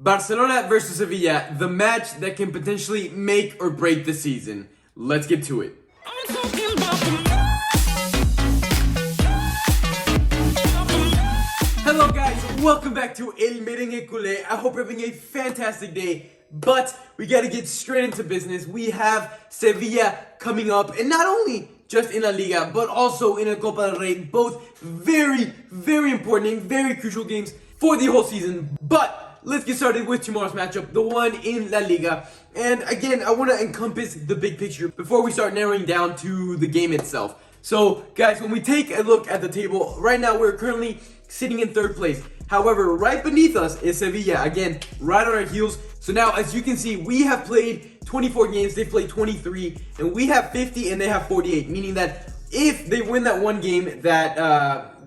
Barcelona versus Sevilla, the match that can potentially make or break the season. Let's get to it. Hello guys, welcome back to El Merengue Culé. I hope you're having a fantastic day, but we gotta get straight into business. We have Sevilla coming up, and not only just in La Liga, but also in a Copa del Rey. Both very, very important and very crucial games for the whole season. But let's get started with tomorrow's matchup, the one in La Liga. And again, I want to encompass the big picture before we start narrowing down to the game itself. So, guys, when we take a look at the table, right now we're currently sitting in third place. However, right beneath us is Sevilla, again, right on our heels. So now, as you can see, we have played 24 games, they've played 23, and we have 50 and they have 48, meaning that if they win that one game that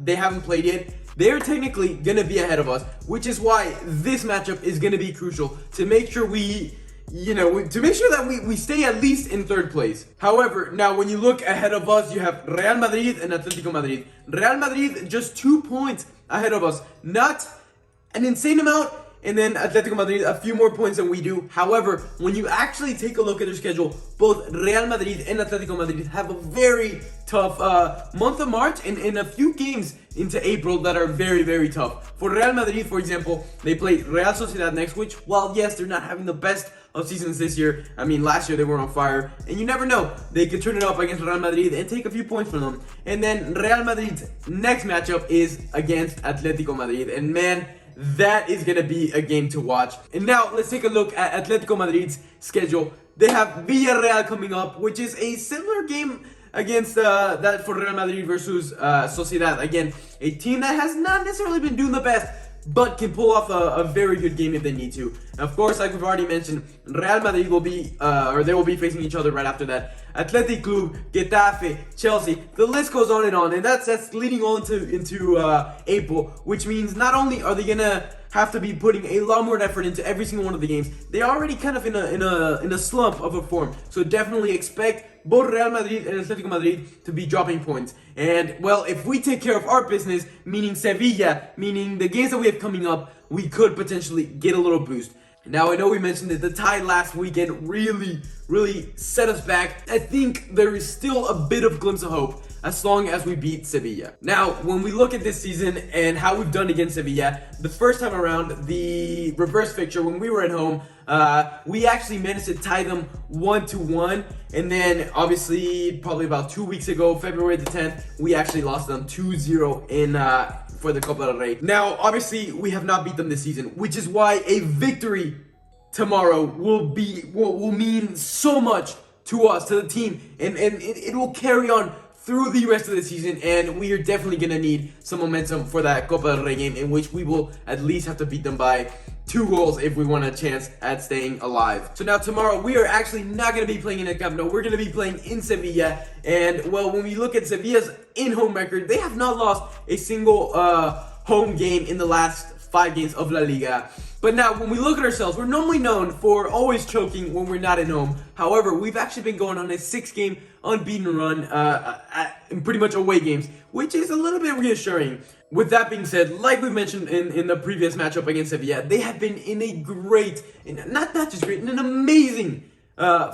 they haven't played yet, they're technically going to be ahead of us, which is why this matchup is going to be crucial to make sure we stay at least in third place. However, now when you look ahead of us, you have Real Madrid and Atletico Madrid. Real Madrid just 2 points ahead of us, not an insane amount, and then Atletico Madrid a few more points than we do. However, when you actually take a look at their schedule, both Real Madrid and Atletico Madrid have a very tough month of March and a few games into April that are very, very tough. For Real Madrid, for example, they play Real Sociedad next, which, while yes, they're not having the best of seasons this year. I mean, last year they were on fire, and you never know. They could turn it up against Real Madrid and take a few points from them. And then Real Madrid's next matchup is against Atletico Madrid, and man, that is going to be a game to watch. And now let's take a look at Atletico Madrid's schedule. They have Villarreal coming up, which is a similar game against that for Real Madrid versus Sociedad. Again, a team that has not necessarily been doing the best, but can pull off a very good game if they need to. And of course, like we've already mentioned, Real Madrid will be, they will be facing each other right after that. Athletic Club, Getafe, Chelsea, the list goes on, and that's leading on into April, which means not only are they gonna have to be putting a lot more effort into every single one of the games, they're already kind of in a slump of a form. So definitely expect both Real Madrid and Atletico Madrid to be dropping points. And well, if we take care of our business, meaning Sevilla, meaning the games that we have coming up, we could potentially get a little boost. Now, I know we mentioned that the tie last weekend really set us back. I think there is still a bit of glimpse of hope as long as we beat Sevilla. Now, when we look at this season and how we've done against Sevilla, the first time around, the reverse fixture, when we were at home, we actually managed to tie them 1-1, and then obviously probably about 2 weeks ago, February the 10th, we actually lost them 2-0 in for the Copa del Rey. Now, obviously, we have not beat them this season, which is why a victory tomorrow will mean so much to us, to the team, and it will carry on through the rest of the season, and we are definitely going to need some momentum for that Copa del Rey game, in which we will at least have to beat them by 2 goals if we want a chance at staying alive. So now tomorrow, we are actually not going to be playing in the Camp Nou. We're going to be playing in Sevilla, and well, when we look at Sevilla's in-home record, they have not lost a single home game in the last 5 games of La Liga. But now, when we look at ourselves, we're normally known for always choking when we're not at home. However, we've actually been going on a 6-game unbeaten run in pretty much away games, which is a little bit reassuring. With that being said, like we mentioned in the previous matchup against Sevilla, they have been in a great, not just great, in an amazing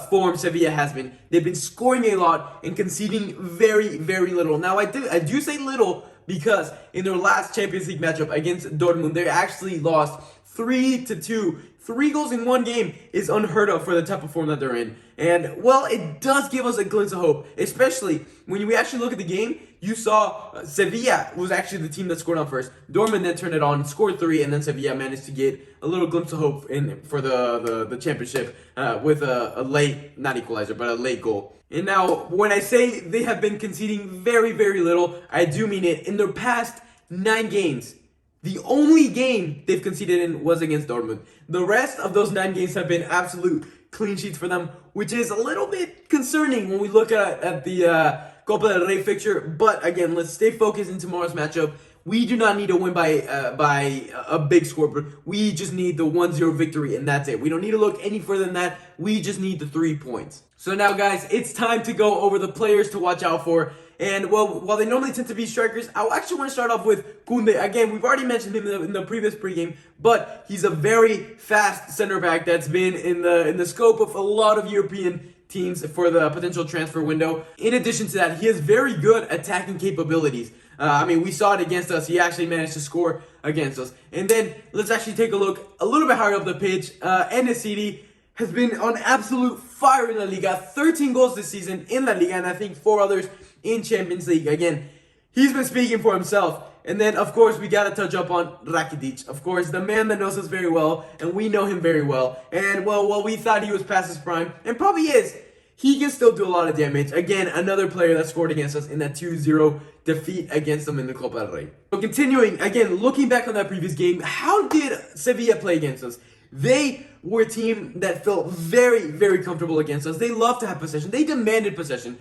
form. Sevilla has been. They've been scoring a lot and conceding very, very little. Now, I do say little because in their last Champions League matchup against Dortmund, they actually lost 3-2. 3 goals in 1 game is unheard of for the type of form that they're in. And, well, it does give us a glimpse of hope, especially when we actually look at the game. You saw Sevilla was actually the team that scored on first. Dortmund then turned it on, scored 3, and then Sevilla managed to get a little glimpse of hope for the championship with a late, not equalizer, but a late goal. And now, when I say they have been conceding very, very little, I do mean it. In their past 9 games, the only game they've conceded in was against Dortmund. The rest of those 9 games have been absolute clean sheets for them, which is a little bit concerning when we look at the Copa del Rey fixture. But again, let's stay focused in tomorrow's matchup. We do not need to win by a big score. We just need the 1-0 victory, and that's it. We don't need to look any further than that. We just need the 3 points. So now, guys, it's time to go over the players to watch out for. And, well, while they normally tend to be strikers, I actually want to start off with Koundé. Again, we've already mentioned him in the previous pregame, but he's a very fast center back that's been in the scope of a lot of European teams for the potential transfer window. In addition to that, he has very good attacking capabilities. I mean, we saw it against us. He actually managed to score against us. And then let's actually take a look a little bit higher up the pitch. Enesiri has been on absolute fire in La Liga. 13 goals this season in La Liga, and I think 4 others in Champions League. Again, he's been speaking for himself. And then, of course, we got to touch up on Rakitic. Of course, the man that knows us very well, and we know him very well. And, well, while we thought he was past his prime, and probably is, he can still do a lot of damage. Again, another player that scored against us in that 2-0 defeat against them in the Copa del Rey. So continuing, again, looking back on that previous game, how did Sevilla play against us? They were a team that felt very, very comfortable against us. They love to have possession. They demanded possession.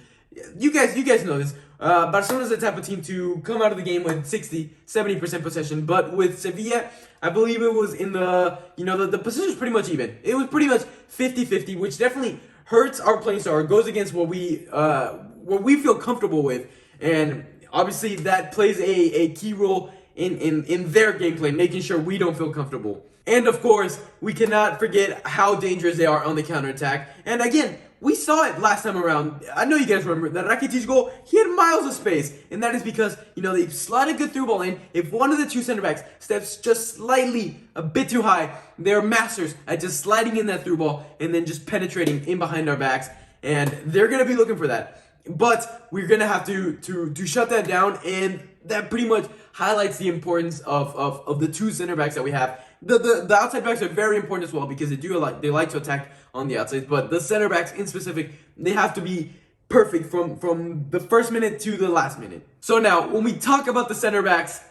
You guys know this. Barcelona's the type of team to come out of the game with 60-70% possession, but with Sevilla, I believe it was in the possession was pretty much even. It was pretty much 50-50, which definitely hurts our playing style, goes against what we feel comfortable with, and obviously that plays a key role in their gameplay, making sure we don't feel comfortable. And of course, we cannot forget how dangerous they are on the counterattack. And again, we saw it last time around. I know you guys remember that Rakitic goal, he had miles of space. And that is because, they slide a good through ball in. If one of the two center backs steps just slightly a bit too high, they're masters at just sliding in that through ball and then just penetrating in behind our backs. And they're going to be looking for that. But we're going to have to shut that down. And that pretty much highlights the importance of the two center backs that we have. The outside backs are very important as well because they like to attack on the outside, but the center backs in specific, they have to be perfect from the first minute to the last minute. So now, when we talk about the center backs,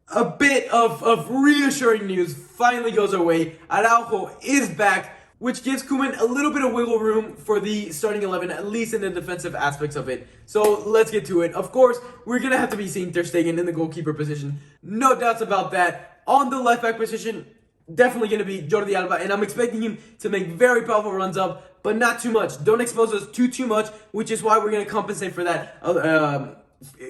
a bit of reassuring news finally goes our way. Araujo is back, which gives Koeman a little bit of wiggle room for the starting 11, at least in the defensive aspects of it. So let's get to it. Of course, we're going to have to be seeing Ter Stegen in the goalkeeper position. No doubts about that. On the left back position, definitely going to be Jordi Alba, and I'm expecting him to make very powerful runs up, but not too much. Don't expose us too much, which is why we're going to compensate for that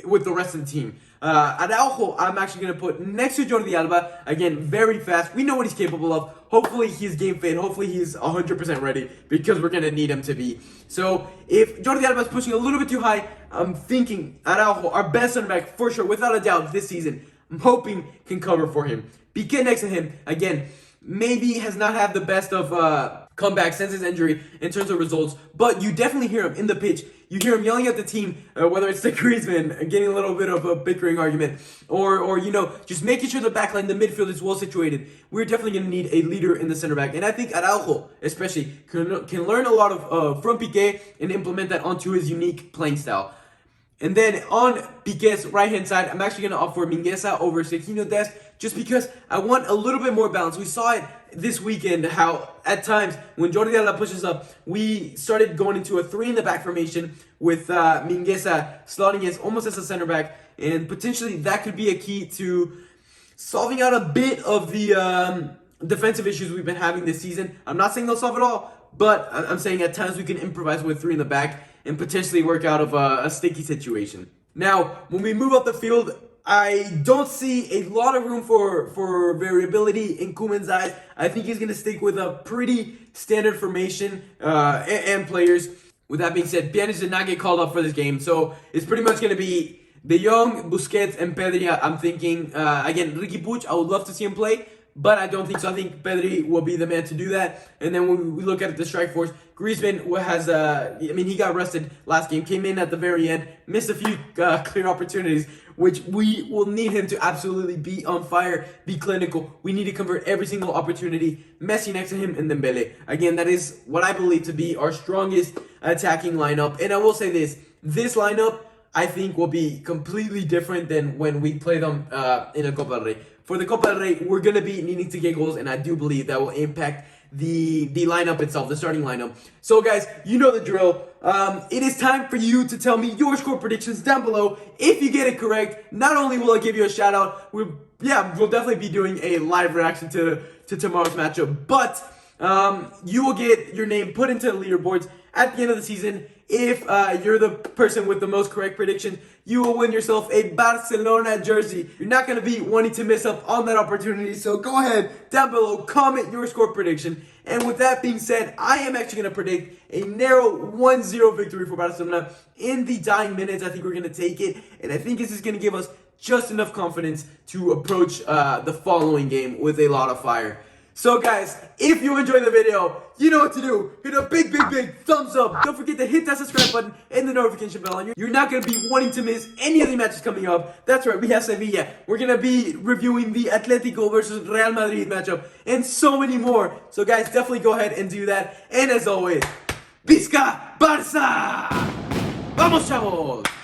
with the rest of the team. Araujo, I'm actually going to put next to Jordi Alba. Again, very fast. We know what he's capable of. Hopefully he's game fit. Hopefully he's 100% ready because we're going to need him to be. So if Jordi Alba is pushing a little bit too high, I'm thinking Araujo, our best center back for sure, without a doubt this season, I'm hoping can cover for him. Piqué next to him, again, maybe has not had the best of comeback since his injury in terms of results, but you definitely hear him in the pitch. You hear him yelling at the team, whether it's the Griezmann, getting a little bit of a bickering argument, or just making sure the backline, the midfield is well situated. We're definitely going to need a leader in the center back, and I think Araujo, especially, can learn a lot from Piqué and implement that onto his unique playing style. And then on Piqué's right-hand side, I'm actually going to opt for Mingueza over Serginho Dest just because I want a little bit more balance. We saw it this weekend how at times when Jordi Alba pushes up, we started going into a 3-in-the-back formation with Mingueza slotting as almost as a center back, and potentially that could be a key to solving out a bit of the defensive issues we've been having this season. I'm not saying they'll solve it all, but I'm saying at times we can improvise with 3 in the back and potentially work out of a sticky situation. Now, when we move up the field, I don't see a lot of room for variability in Koeman's eyes. I think he's going to stick with a pretty standard formation and players. With that being said, Pjanic did not get called up for this game, so it's pretty much going to be De Jong, Busquets, and Pedri. I'm thinking, again, Riqui Puig, I would love to see him play, but I don't think so. I think Pedri will be the man to do that. And then when we look at the strike force, Griezmann has, he got rested last game, came in at the very end, missed a few clear opportunities, which we will need him to absolutely be on fire, be clinical. We need to convert every single opportunity. Messi next to him and Dembele. Again, that is what I believe to be our strongest attacking lineup. And I will say this lineup, I think, will be completely different than when we play them in a Copa del Rey. For the Copa del Rey, we're going to be needing to get goals, and I do believe that will impact the lineup itself, the starting lineup. So, guys, you know the drill. It is time for you to tell me your score predictions down below. If you get it correct, not only will I give you a shout-out, we'll definitely be doing a live reaction to tomorrow's matchup, but you will get your name put into the leaderboards at the end of the season. If you're the person with the most correct prediction, you will win yourself a Barcelona jersey. You're not going to be wanting to miss up on that opportunity, so go ahead, down below, comment your score prediction. And with that being said, I am actually going to predict a narrow 1-0 victory for Barcelona in the dying minutes. I think we're going to take it, and I think this is going to give us just enough confidence to approach the following game with a lot of fire. So guys, if you enjoyed the video, you know what to do. Hit a big thumbs up. Don't forget to hit that subscribe button and the notification bell. And you're not going to be wanting to miss any of the matches coming up. That's right, we have Sevilla. We're going to be reviewing the Atletico versus Real Madrid matchup and so many more. So guys, definitely go ahead and do that. And as always, Visca Barça! Vamos, chavos!